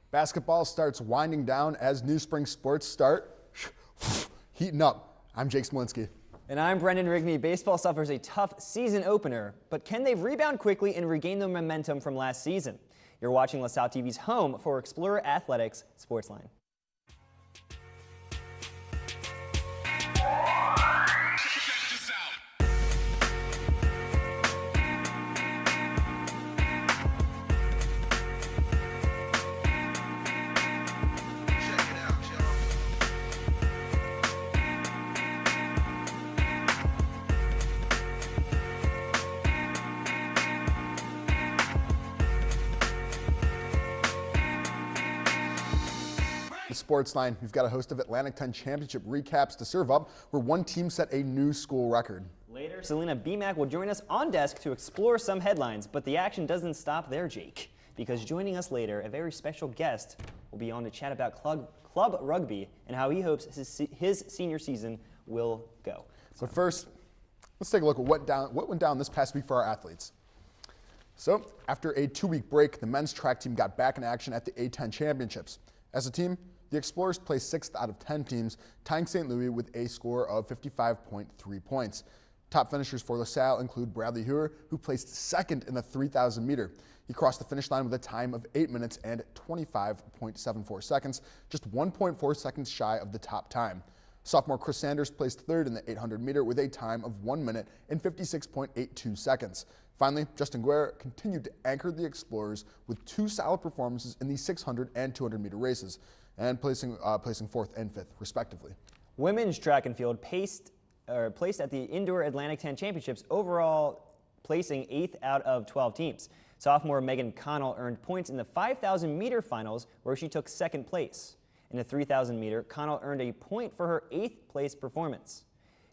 Basketball starts winding down as new spring sports start heating up. I'm Jake Smolinski. And I'm Brendan Rigney. Baseball suffers a tough season opener, but can they rebound quickly and regain the momentum from last season? You're watching LaSalle TV's home for Explorer Athletics SportsLine. SportsLine, we've got a host of Atlantic 10 Championship recaps to serve up, where one team set a new school record. Later, Selena BMAC will join us on desk to explore some headlines, but the action doesn't stop there, Jake, because joining us later, a very special guest will be on to chat about club rugby and how he hopes his senior season will go. But first, let's take a look at what went down this past week for our athletes. So, after a 2-week break, the men's track team got back in action at the A10 Championships. As a team, the Explorers placed 6th out of 10 teams, tying St. Louis with a score of 55.3 points. Top finishers for LaSalle include Bradley Huer, who placed 2nd in the 3,000 meter. He crossed the finish line with a time of 8 minutes and 25.74 seconds, just 1.4 seconds shy of the top time. Sophomore Chris Sanders placed 3rd in the 800 meter with a time of 1 minute and 56.82 seconds. Finally, Justin Guerra continued to anchor the Explorers with 2 solid performances in the 600 and 200 meter races, and placing 4th and 5th, respectively. Women's track and field placed at the Indoor Atlantic 10 Championships, overall placing 8th out of 12 teams. Sophomore Megan Connell earned points in the 5,000 meter finals, where she took 2nd place. In the 3,000 meter, Connell earned a point for her 8th place performance.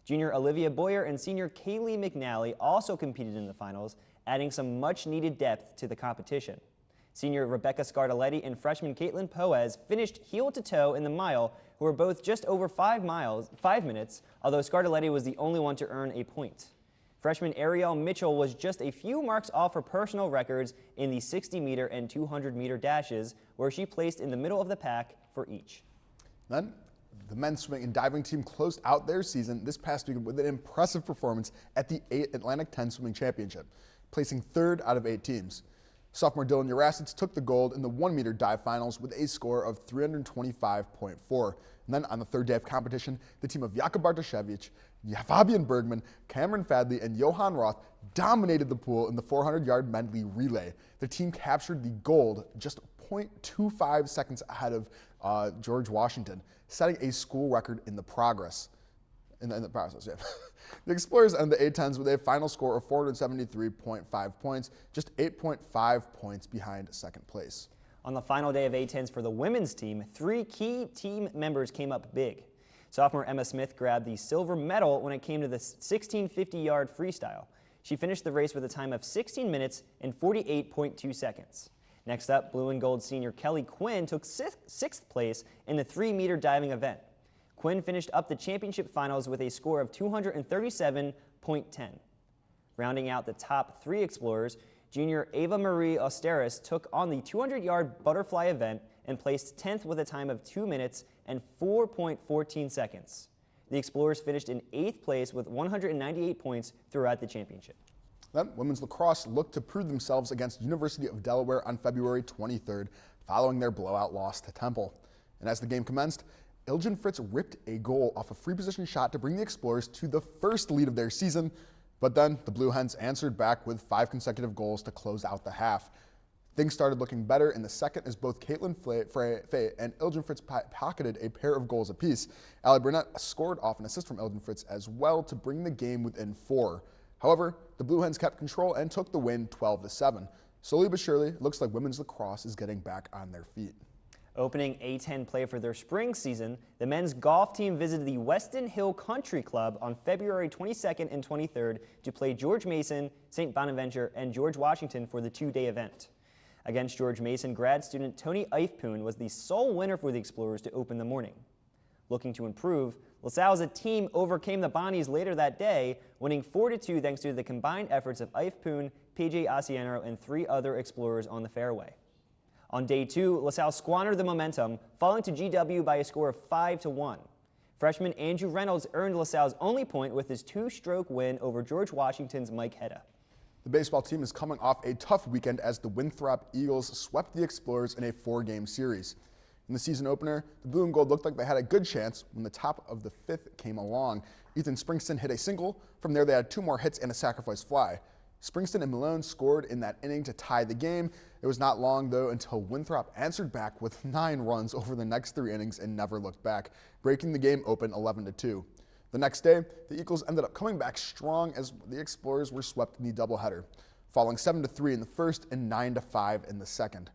Junior Olivia Boyer and senior Kaylee McNally also competed in the finals, adding some much-needed depth to the competition. Senior Rebecca Scardelletti and freshman Caitlin Poez finished heel-to-toe in the mile, who were both just over 5 minutes, although Scardelletti was the only one to earn a point. Freshman Ariel Mitchell was just a few marks off her personal records in the 60-meter and 200-meter dashes, where she placed in the middle of the pack for each. Then, the men's swimming and diving team closed out their season this past weekend with an impressive performance at the Atlantic 10 Swimming Championship, placing 3rd out of 8 teams. Sophomore Dylan Urasits took the gold in the 1-meter dive finals with a score of 325.4. And then on the 3rd day of competition, the team of Jakub Bartoszewicz, Fabian Bergman, Cameron Fadley, and Johan Roth dominated the pool in the 400-yard medley relay. The team captured the gold just 0.25 seconds ahead of George Washington, setting a school record in the process. The Explorers ended the A10s with a final score of 473.5 points, just 8.5 points behind 2nd place. On the final day of A10s for the women's team, 3 key team members came up big. Sophomore Emma Smith grabbed the silver medal when it came to the 1650-yard freestyle. She finished the race with a time of 16 minutes and 48.2 seconds. Next up, blue and gold senior Kelly Quinn took 6th place in the 3-meter diving event. Quinn finished up the championship finals with a score of 237.10. Rounding out the top 3 Explorers, junior Ava Marie Osteris took on the 200-yard butterfly event and placed 10th with a time of 2 minutes and 4.14 seconds. The Explorers finished in 8th place with 198 points throughout the championship. Then, women's lacrosse looked to prove themselves against University of Delaware on February 23rd, following their blowout loss to Temple. And as the game commenced, Ilgen Fritz ripped a goal off a free position shot to bring the Explorers to the first lead of their season, but then the Blue Hens answered back with 5 consecutive goals to close out the half. Things started looking better in the second as both Caitlin Fay and Ilgen Fritz pocketed a pair of goals apiece. Allie Burnett scored off an assist from Ilgen Fritz as well to bring the game within 4. However, the Blue Hens kept control and took the win 12-7. Slowly but surely, it looks like women's lacrosse is getting back on their feet. Opening A10 play for their spring season, the men's golf team visited the Weston Hill Country Club on February 22nd and 23rd to play George Mason, St. Bonaventure, and George Washington for the 2-day event. Against George Mason, grad student Tony Eifpoon was the sole winner for the Explorers to open the morning. Looking to improve, LaSalle as a team overcame the Bonnies later that day, winning 4-2 thanks to the combined efforts of Eifpoon, PJ Asiano, and 3 other Explorers on the fairway. On day 2, LaSalle squandered the momentum, falling to GW by a score of 5-1. Freshman Andrew Reynolds earned LaSalle's only point with his 2-stroke win over George Washington's Mike Hedda. The baseball team is coming off a tough weekend as the Winthrop Eagles swept the Explorers in a 4-game series. In the season opener, the blue and gold looked like they had a good chance when the top of the 5th came along. Ethan Springston hit a single. From there, they had 2 more hits and a sacrifice fly. Springston and Malone scored in that inning to tie the game. It was not long, though, until Winthrop answered back with 9 runs over the next 3 innings and never looked back, breaking the game open 11-2. The next day, the Eagles ended up coming back strong as the Explorers were swept in the doubleheader, falling 7-3 in the first and 9-5 in the second.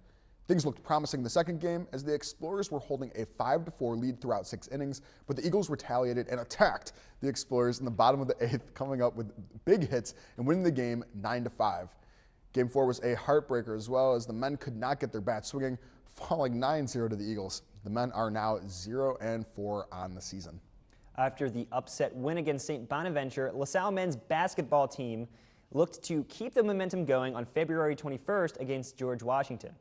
Things looked promising in the second game as the Explorers were holding a 5-4 lead throughout 6 innings, but the Eagles retaliated and attacked the Explorers in the bottom of the 8th, coming up with big hits and winning the game 9-5. Game 4 was a heartbreaker as well as the men could not get their bats swinging, falling 9-0 to the Eagles. The men are now 0-4 on the season. After the upset win against St. Bonaventure, LaSalle men's basketball team looked to keep the momentum going on February 21st against George Washington.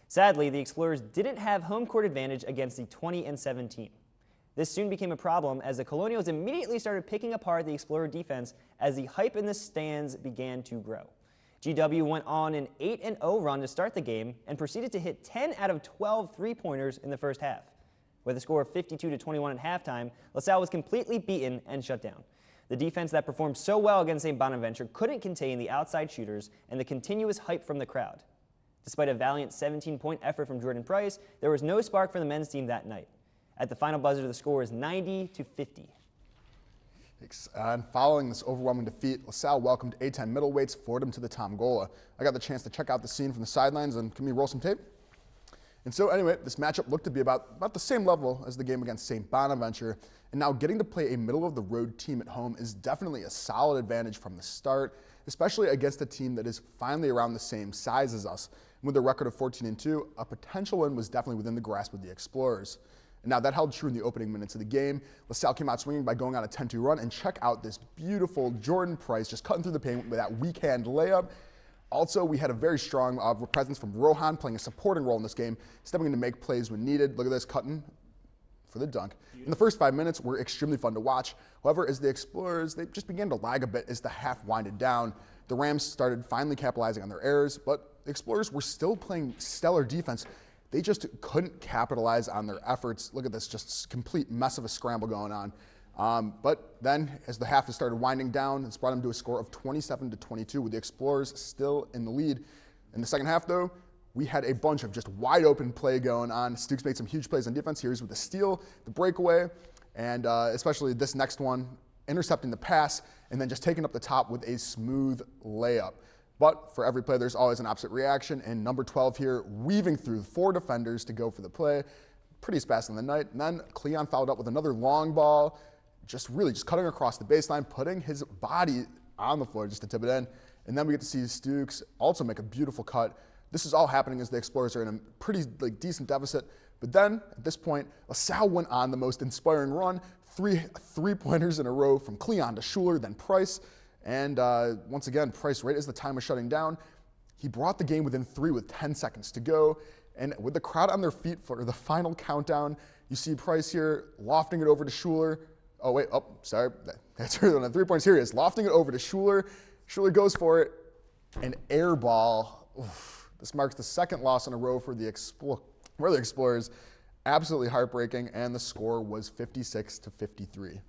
Sadly, the Explorers didn't have home court advantage against the 20-7 team. This soon became a problem as the Colonials immediately started picking apart the Explorer defense as the hype in the stands began to grow. GW went on an 8-0 run to start the game and proceeded to hit 10 out of 12 three-pointers in the first half. With a score of 52-21 at halftime, LaSalle was completely beaten and shut down. The defense that performed so well against St. Bonaventure couldn't contain the outside shooters and the continuous hype from the crowd. Despite a valiant 17-point effort from Jordan Price, there was no spark for the men's team that night. At the final buzzer, the score was 90-50. And following this overwhelming defeat, LaSalle welcomed A10 middleweights Fordham to the Tom Gola. I got the chance to check out the scene from the sidelines, and can we roll some tape? And so anyway, this matchup looked to be about the same level as the game against St. Bonaventure, and now getting to play a middle-of-the-road team at home is definitely a solid advantage from the start, especially against a team that is finally around the same size as us. And with a record of 14-2, a potential win was definitely within the grasp of the Explorers. And now that held true in the opening minutes of the game. LaSalle came out swinging by going on a 10-2 run, and check out this beautiful Jordan Price just cutting through the paint with that weak-hand layup. Also, we had a very strong presence from Rohan playing a supporting role in this game, stepping in to make plays when needed. Look at this, cutting for the dunk. In the first 5 minutes were extremely fun to watch. However, as the Explorers, they just began to lag a bit as the half winded down. The Rams started finally capitalizing on their errors, but the Explorers were still playing stellar defense. They just couldn't capitalize on their efforts. Look at this, just complete mess of a scramble going on. But then, as the half has started winding down, it's brought them to a score of 27-22, with the Explorers still in the lead. In the second half, though, we had a bunch of just wide open play going on. Stukes made some huge plays on defense. Here's with the steal, the breakaway, and especially this next one, intercepting the pass, and then just taking up the top with a smooth layup. But for every play, there's always an opposite reaction, and number 12 here, weaving through 4 defenders to go for the play. Pretty fast in the night. And then Cleon fouled up with another long ball, just cutting across the baseline, putting his body on the floor just to tip it in. And then we get to see Stukes also make a beautiful cut. This is all happening as the Explorers are in a pretty decent deficit. But then, at this point, LaSalle went on the most inspiring run, 3 three-pointers in a row from Cleon to Schuler, then Price. And once again, Price, right as the time was shutting down, he brought the game within 3 with 10 seconds to go. And with the crowd on their feet for the final countdown, you see Price here lofting it over to Schuler. Oh, wait, sorry. That's really the 3 points here. He is lofting it over to Schuler. Schuler goes for it. An air ball. Oof. This marks the 2nd loss in a row for the Explorers. Absolutely heartbreaking, and the score was 56-53.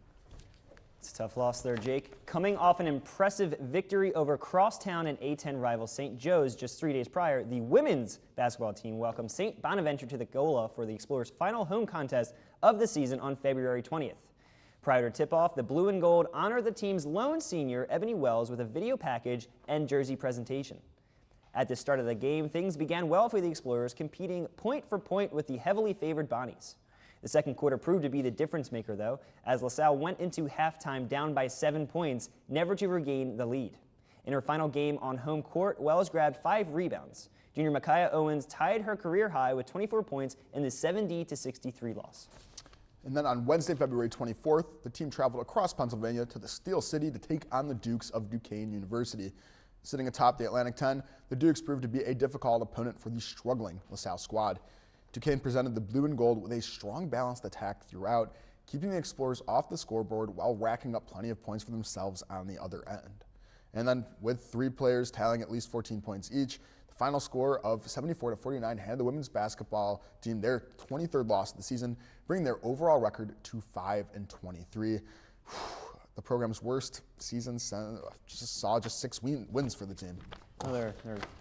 It's a tough loss there, Jake. Coming off an impressive victory over crosstown and A10 rival St. Joe's just 3 days prior, the women's basketball team welcomed St. Bonaventure to the Gola for the Explorers' final home contest of the season on February 20th. Prior to tip-off, the blue and gold honored the team's lone senior, Ebony Wells, with a video package and jersey presentation. At the start of the game, things began well for the Explorers, competing point for point with the heavily favored Bonnies. The second quarter proved to be the difference maker, though, as LaSalle went into halftime down by 7 points, never to regain the lead. In her final game on home court, Wells grabbed 5 rebounds. Junior Micaiah Owens tied her career high with 24 points in the 70-63 loss. And then on Wednesday, February 24th, the team traveled across Pennsylvania to the Steel City to take on the Dukes of Duquesne University. Sitting atop the Atlantic 10, the Dukes proved to be a difficult opponent for the struggling LaSalle squad. Duquesne presented the blue and gold with a strong balanced attack throughout, keeping the Explorers off the scoreboard while racking up plenty of points for themselves on the other end. And then with 3 players tallying at least 14 points each, the final score of 74-49 handed the women's basketball team their 23rd loss of the season, bringing their overall record to 5-23. The program's worst season just saw 6 wins for the team. Oh, they're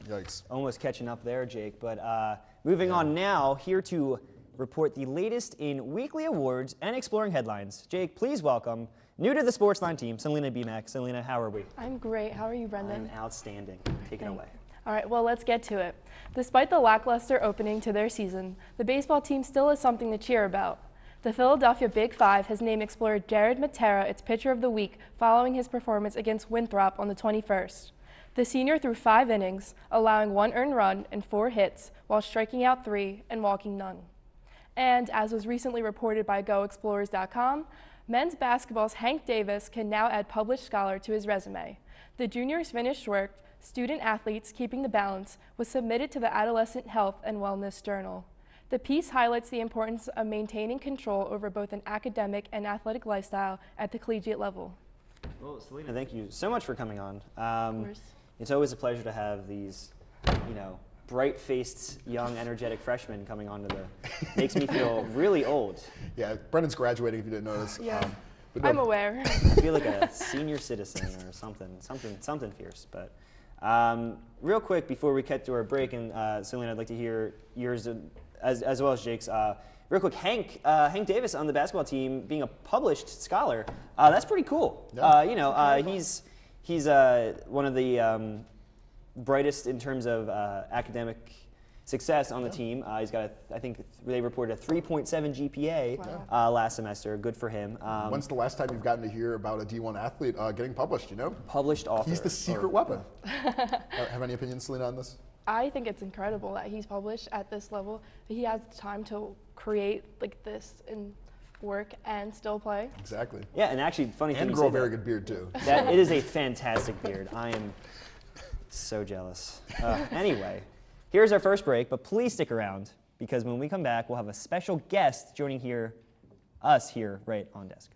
Yikes. almost catching up there, Jake. But moving on now, here to report the latest in weekly awards and exploring headlines. Jake, please welcome new to the SportsLine team, Selena BMAC. Selena, how are we? I'm great. How are you, Brendan? I'm outstanding. Take it away. All right, well, let's get to it. Despite the lackluster opening to their season, the baseball team still has something to cheer about. The Philadelphia Big Five has named Explorer Jared Matera its pitcher of the week following his performance against Winthrop on the 21st. The senior threw 5 innings, allowing 1 earned run and 4 hits, while striking out 3 and walking none. And as was recently reported by GoExplorers.com, men's basketball's Hank Davis can now add published scholar to his resume. The junior's finished work, Student Athletes Keeping the Balance, was submitted to the Adolescent Health and Wellness Journal. The piece highlights the importance of maintaining control over both an academic and athletic lifestyle at the collegiate level. Well, Selena, thank you so much for coming on. Of course. It's always a pleasure to have these, bright-faced, young, energetic freshmen coming onto the. Makes me feel really old. Yeah, Brendan's graduating if you didn't notice. Yeah, But no, I'm aware. I feel like a senior citizen or something fierce. But real quick before we cut to our break, and Selena, I'd like to hear yours as well as Jake's. Real quick, Hank Davis on the basketball team being a published scholar. That's pretty cool. Yeah. He's one of the brightest in terms of academic success on the team. He's got, I think they reported a 3.7 GPA last semester. Good for him. When's the last time you've gotten to hear about a D1 athlete getting published, Published author. He's the secret weapon. Have any opinions, Selena, on this? I think it's incredible that he's published at this level. He has time to create like this and work and still play. Exactly. Yeah, and actually, funny thing And you grow a say very that. good beard, too. That it is a fantastic beard. I am so jealous. Anyway, here's our first break, but please stick around because when we come back, we'll have a special guest joining us here right on desk.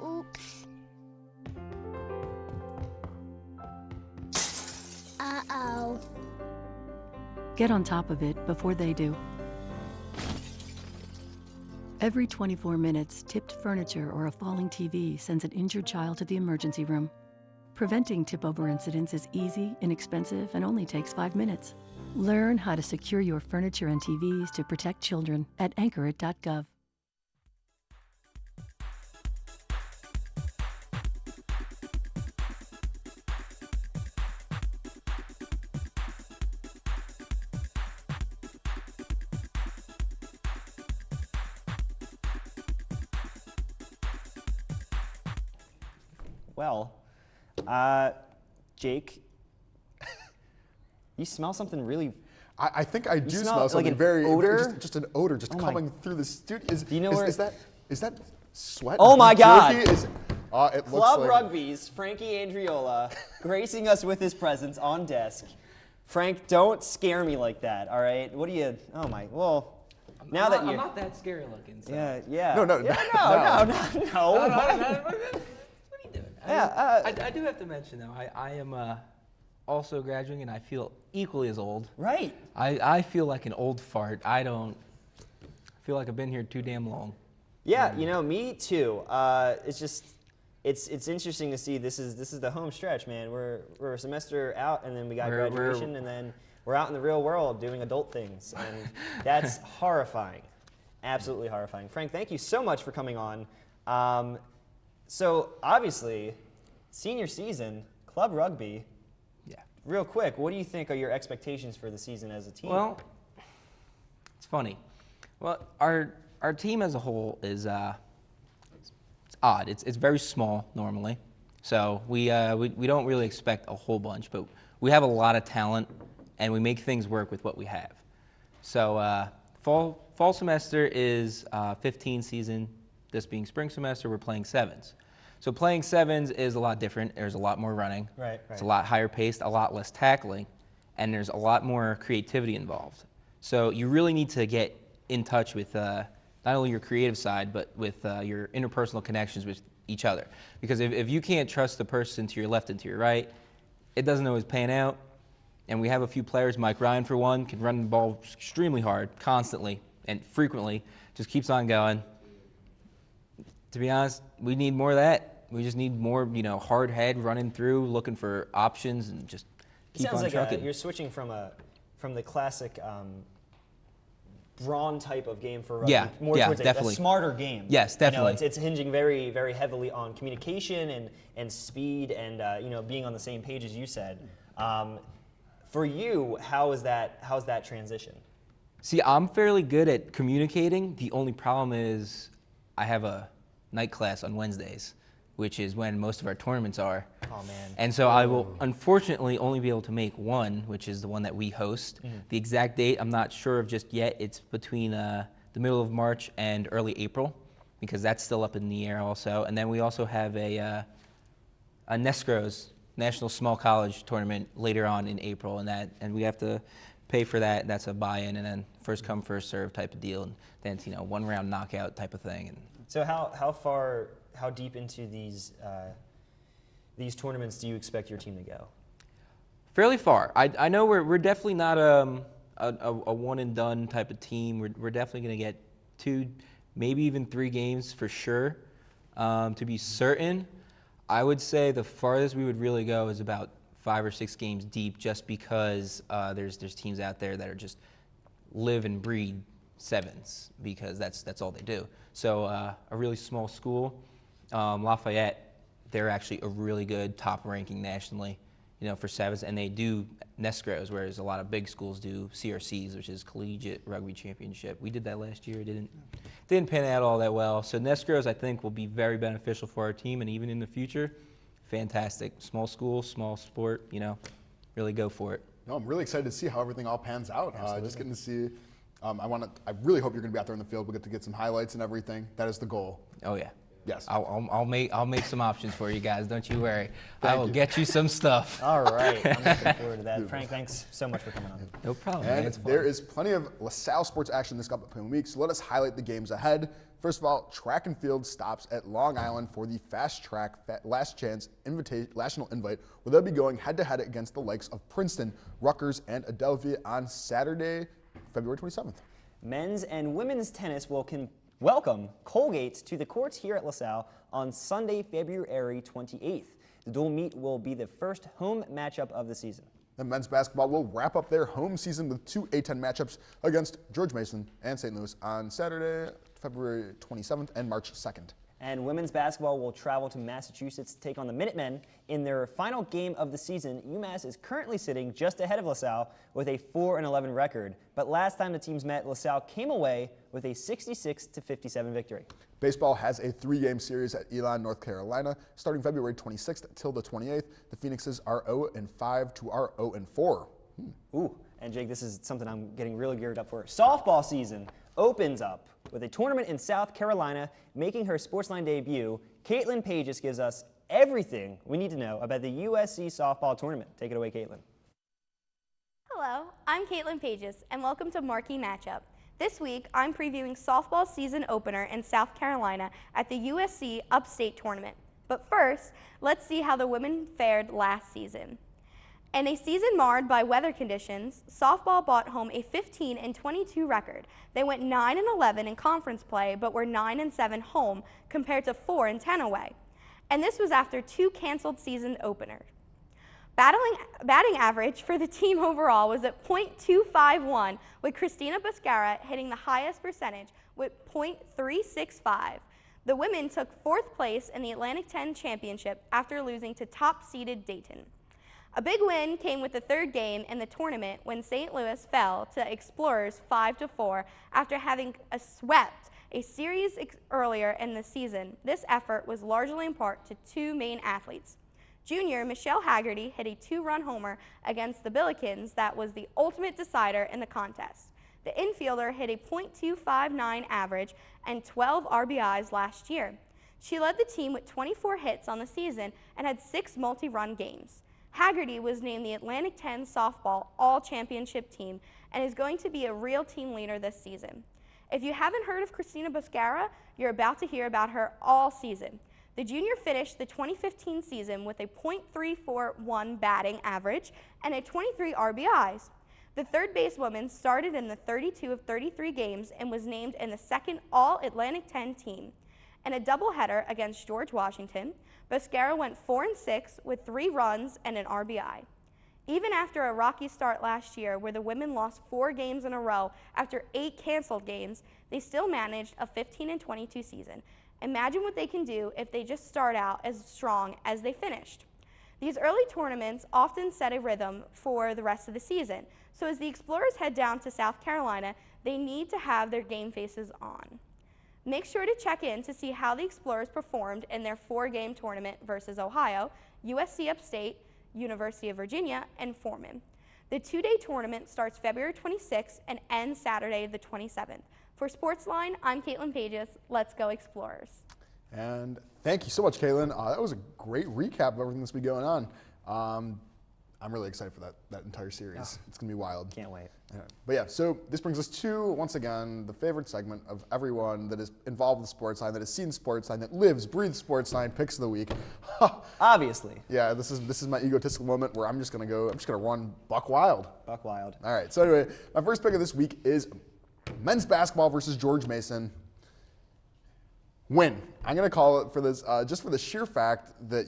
Oops. Uh-oh. Get on top of it before they do. Every 24 minutes, tipped furniture or a falling TV sends an injured child to the emergency room. Preventing tip-over incidents is easy, inexpensive, and only takes 5 minutes. Learn how to secure your furniture and TVs to protect children at anchorit.gov. Well, Jake, you smell something really. I think I do smell smell like something an very odor? just an odor just Oh my- coming through the studio. Do you know where- is that sweat? Oh my Beef God. jerky? It looks Club like, Rugby's Frankie Andriola gracing us with his presence on desk. Frank, don't scare me like that, all right? What do you? Oh my. Well, now that you. I'm not that scary looking. So. Yeah. No. No. What are you doing? Yeah, I do have to mention though, I am also graduating and I feel equally as old. Right. I feel like an old fart. I feel like I've been here too damn long. Yeah, me too. It's just it's interesting to see this is the home stretch, man. We're a semester out, and then we got graduation, and then we're out in the real world doing adult things, and that's horrifying, absolutely horrifying. Frank, thank you so much for coming on. So obviously, senior season, club rugby. Yeah. Real quick, what do you think are your expectations for the season as a team? Well, it's funny. Well, our team as a whole is it's odd. It's very small normally, so we don't really expect a whole bunch, but we have a lot of talent, and we make things work with what we have. So fall semester is 15 season. This being spring semester, we're playing sevens. So playing sevens is a lot different. There's a lot more running. Right. It's a lot higher paced, a lot less tackling, and there's a lot more creativity involved. So you really need to get in touch with not only your creative side, but with your interpersonal connections with each other. Because if you can't trust the person to your left and to your right, it doesn't always pan out. And we have a few players, Mike Ryan for one, can run the ball extremely hard, constantly and frequently, just keeps on going. To be honest, we need more of that. We just need more, hard head running through, looking for options, and just keep on trucking. Sounds like you're switching from the classic brawn type of game for rugby, more towards a smarter game. Yes, definitely. It's hinging very, very heavily on communication and speed and being on the same page, as you said. For you, how is that transition? See, I'm fairly good at communicating. The only problem is I have a night class on Wednesdays, which is when most of our tournaments are. Oh, man. And so I will unfortunately only be able to make one, which is the one that we host. The exact date I'm not sure of just yet. It's between the middle of March and early April, because that's still up in the air also. And then we also have a Nescro's National Small College Tournament later on in April, and we have to pay for that. That's a buy-in, and then first come, first serve type of deal, and then it's one round knockout type of thing. And so how deep into these tournaments do you expect your team to go? Fairly far. I know we're definitely not a one and done type of team. We're definitely going to get 2, maybe even 3 games for sure. To be certain, I would say the farthest we would really go is about 5 or 6 games deep, just because there's teams out there that are just live and breed sevens, because that's all they do. So a really small school, Lafayette, they're actually a really good top ranking nationally, for sevens, and they do Nescro's, whereas a lot of big schools do CRCs, which is Collegiate Rugby Championship. We did that last year. It didn't pan out all that well. So Nescro's, I think, will be very beneficial for our team, and even in the future, fantastic. Small school, small sport, really go for it. No, I'm really excited to see how everything all pans out. Just getting to see. I really hope you're going to be out there in the field. We'll get to get some highlights and everything. That is the goal. Oh yeah. Yes. I'll make some options for you guys. Don't you worry. I will get you some stuff. All right. I'm looking forward to that. Frank, thanks so much for coming on. No problem. And there is plenty of LaSalle sports action this upcoming week, so let us highlight the games ahead. First of all, track and field stops at Long Island for the Fast Track Last Chance National Invite, where they'll be going head-to-head against the likes of Princeton, Rutgers, and Adelphi on Saturday, February 27th. Men's and women's tennis will welcome Colgate to the courts here at LaSalle on Sunday, February 28th. The dual meet will be the first home matchup of the season. The men's basketball will wrap up their home season with 2 A-10 matchups against George Mason and St. Louis on Saturday, February 27th and March 2nd. And women's basketball will travel to Massachusetts to take on the Minutemen in their final game of the season. UMass is currently sitting just ahead of LaSalle with a 4-11 record. But last time the teams met, LaSalle came away with a 66-57 victory. Baseball has a 3-game series at Elon, North Carolina, starting February 26th till the 28th. The Phoenixes are 0-5 to our 0-4. Ooh, and Jake, this is something I'm getting really geared up for. Softball season opens up with a tournament in South Carolina. Making her SportsLine debut, Caitlin Pages gives us everything we need to know about the USC softball tournament. Take it away, Caitlin. Hello, I'm Caitlin Pages, and welcome to Marquee Matchup. This week, I'm previewing softball season opener in South Carolina at the USC Upstate Tournament. But first, let's see how the women fared last season. In a season marred by weather conditions, softball brought home a 15-22 record. They went 9-11 in conference play, but were 9-7 home compared to 4-10 away. and this was after 2 canceled season openers. Batting average for the team overall was at .251, with Christina Buscara hitting the highest percentage with .365. The women took 4th place in the Atlantic 10 Championship after losing to top-seeded Dayton. A big win came with the 3rd game in the tournament when St. Louis fell to Explorers 5-4 after having swept a series earlier in the season. This effort was largely in part to 2 main athletes. Junior Michelle Haggerty hit a 2-run homer against the Billikens that was the ultimate decider in the contest. The infielder hit a .259 average and 12 RBIs last year. She led the team with 24 hits on the season and had 6 multi-run games. Haggerty was named the Atlantic 10 Softball All-Championship team and is going to be a real team leader this season. If you haven't heard of Christina Buscara, you're about to hear about her all season. The junior finished the 2015 season with a .341 batting average and a 23 RBIs. The third basewoman started in the 32 of 33 games and was named in the 2nd All-Atlantic 10 team. In a doubleheader against George Washington, Buscara went 4-6 with 3 runs and an RBI. Even after a rocky start last year where the women lost 4 games in a row after 8 canceled games, they still managed a 15-22 season. Imagine what they can do if they just start out as strong as they finished. These early tournaments often set a rhythm for the rest of the season, so as the Explorers head down to South Carolina, they need to have their game faces on. Make sure to check in to see how the Explorers performed in their 4-game tournament versus Ohio, USC Upstate, University of Virginia, and Foreman. The 2-day tournament starts February 26th and ends Saturday the 27th. For SportsLine, I'm Caitlin Pages. Let's go Explorers. And thank you so much, Caitlin. That was a great recap of everything that's been going on. I'm really excited for that entire series. Oh. It's going to be wild. Can't wait. Yeah. But yeah, so this brings us to, once again, the favorite segment of everyone that is involved with SportsLine, that has seen SportsLine, that lives, breathes SportsLine, picks of the week. Obviously. Yeah, this is my egotistical moment where I'm just going to run buck wild. Buck wild. All right, so anyway, my first pick of this week is men's basketball versus George Mason. Win. I'm going to call it for this, just for the sheer fact that,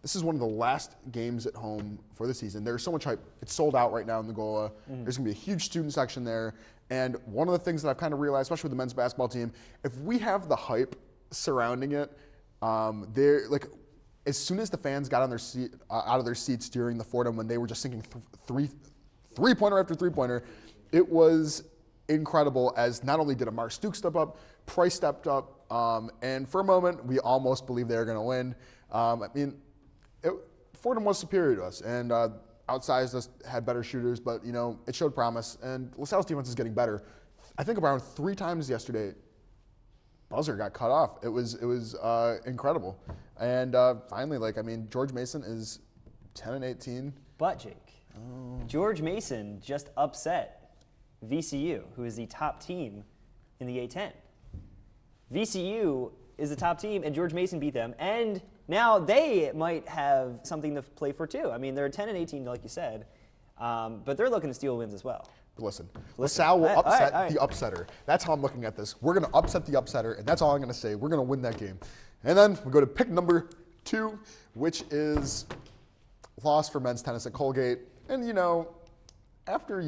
this is one of the last games at home for the season. There's so much hype. It's sold out right now in Nagola. There's going to be a huge student section there. And one of the things that I've kind of realized, especially with the men's basketball team, if we have the hype surrounding it, as soon as the fans got on their seat, out of their seats during the Fordham when they were just sinking three-pointer after three-pointer, it was incredible, as not only did Amar Stukes step up, Price stepped up, and for a moment, we almost believed they were going to win. Fordham was superior to us, and outsized us, had better shooters, but, it showed promise, and LaSalle's defense is getting better. I think around 3 times yesterday, buzzer got cut off. It was incredible. And finally, George Mason is 10-18. But, Jake, George Mason just upset VCU, who is the top team in the A10. VCU is the top team, and George Mason beat them, and now they might have something to play for too. They're 10-18, like you said, but they're looking to steal wins as well. Listen, LaSalle will upset the upsetter. That's how I'm looking at this. We're going to upset the upsetter, and that's all I'm going to say. We're going to win that game. And then we go to pick number 2, which is loss for men's tennis at Colgate. And, after,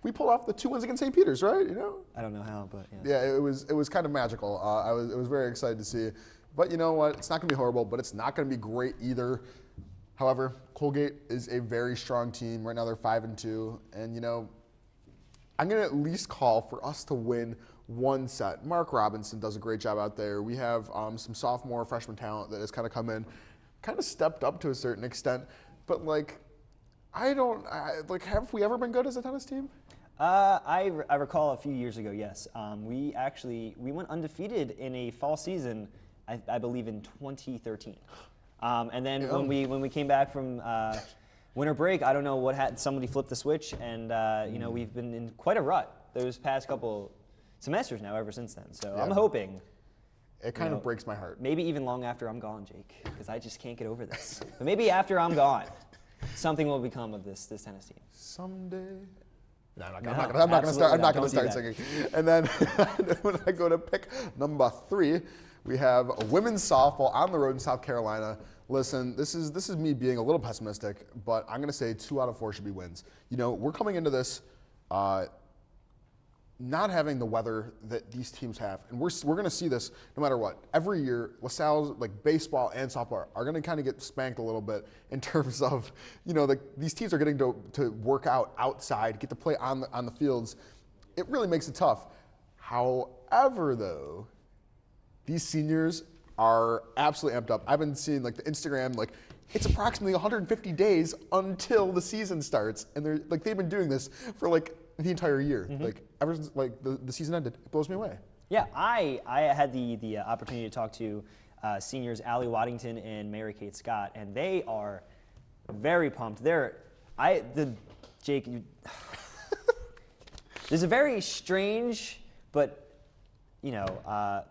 we pulled off the 2 wins against St. Peter's, right? I don't know how, but yeah. Yeah, it was kind of magical. It was very excited to see. But you know what? It's not going to be horrible, but it's not going to be great either. However, Colgate is a very strong team. Right now they're 5-2. And, I'm going to at least call for us to win 1 set. Mark Robinson does a great job out there. We have some sophomore, freshman talent that has kind of come in, kind of stepped up to a certain extent. But, have we ever been good as a tennis team? I recall a few years ago, yes. We went undefeated in a fall season, I believe in 2013. And then when we came back from winter break, I don't know what had somebody flipped the switch, and we've been in quite a rut those past couple semesters now ever since then. So yeah. I'm hoping. It kind of breaks my heart. Maybe even long after I'm gone, Jake, because I just can't get over this. But maybe after I'm gone, something will become of this tennis team. Someday. No, I'm not going to start singing. And then when I go to pick number 3, We have a women's softball on the road in South Carolina. Listen, this is me being a little pessimistic, but I'm going to say 2 out of 4 should be wins. You know, we're coming into this not having the weather that these teams have, and we're going to see this no matter what. Every year, LaSalle's like baseball and softball are going to kind of get spanked a little bit in terms of, you know, these teams are getting to work out outside, get to play on the fields. It really makes it tough. However, though, these seniors are absolutely amped up. I've been seeing like the Instagram, like it's approximately 150 days until the season starts, and they've been doing this for like the entire year. Like ever since like the season ended, it blows me away. Yeah, I had the opportunity to talk to seniors Allie Waddington and Mary Kate Scott, and they are very pumped. Jake, there's a very strange but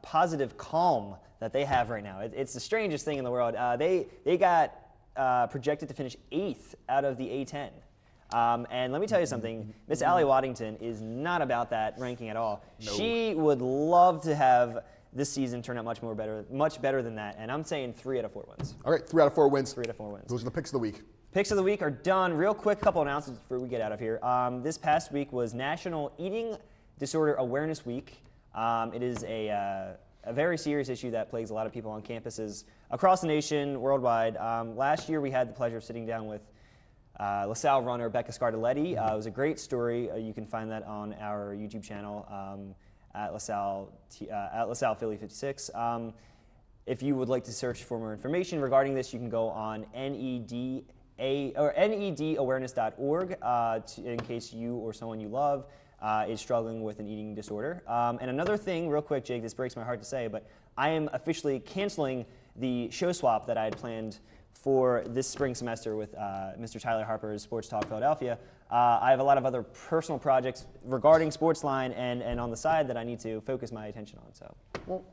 positive calm that they have right now. It's the strangest thing in the world. They got projected to finish 8th out of the A10. And let me tell you something, Miss Allie Waddington is not about that ranking at all. No. She would love to have this season turn out much better than that, and I'm saying 3 out of 4 wins. All right, 3 out of 4 wins. 3 out of 4 wins. Those are the picks of the week. Picks of the week are done. Real quick, couple announcements before we get out of here. This past week was National Eating Disorder Awareness Week. It is a very serious issue that plagues a lot of people on campuses across the nation, worldwide. Last year, we had the pleasure of sitting down with LaSalle runner Becca Scardelletti. It was a great story. You can find that on our YouTube channel at LaSalle Philly 56. If you would like to search for more information regarding this, you can go on nedawareness.org in case you or someone you love is struggling with an eating disorder. And another thing, real quick, Jake, this breaks my heart to say, but I am officially canceling the show swap that I had planned for this spring semester with Mr. Tyler Harper's Sports Talk Philadelphia. I have a lot of other personal projects regarding SportsLine and on the side that I need to focus my attention on. So. Well,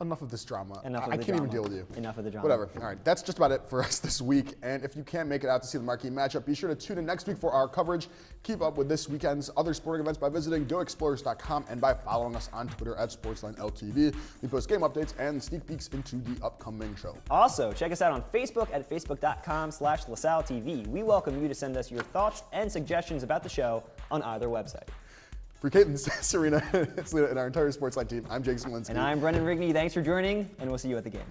enough of this drama. I can't even deal with you. Enough of the drama. Whatever. All right, that's just about it for us this week. And if you can't make it out to see the marquee matchup, be sure to tune in next week for our coverage. Keep up with this weekend's other sporting events by visiting GoExplorers.com and by following us on Twitter at SportsLineLTV. We post game updates and sneak peeks into the upcoming show. Also, check us out on Facebook at facebook.com/LaSalleTV. We welcome you to send us your thoughts and suggestions about the show on either website. For Caitlin, Serena, Selena, and our entire SportsLine team, I'm Jake Smolinski. And I'm Brendan Rigney. Thanks for joining, and we'll see you at the game.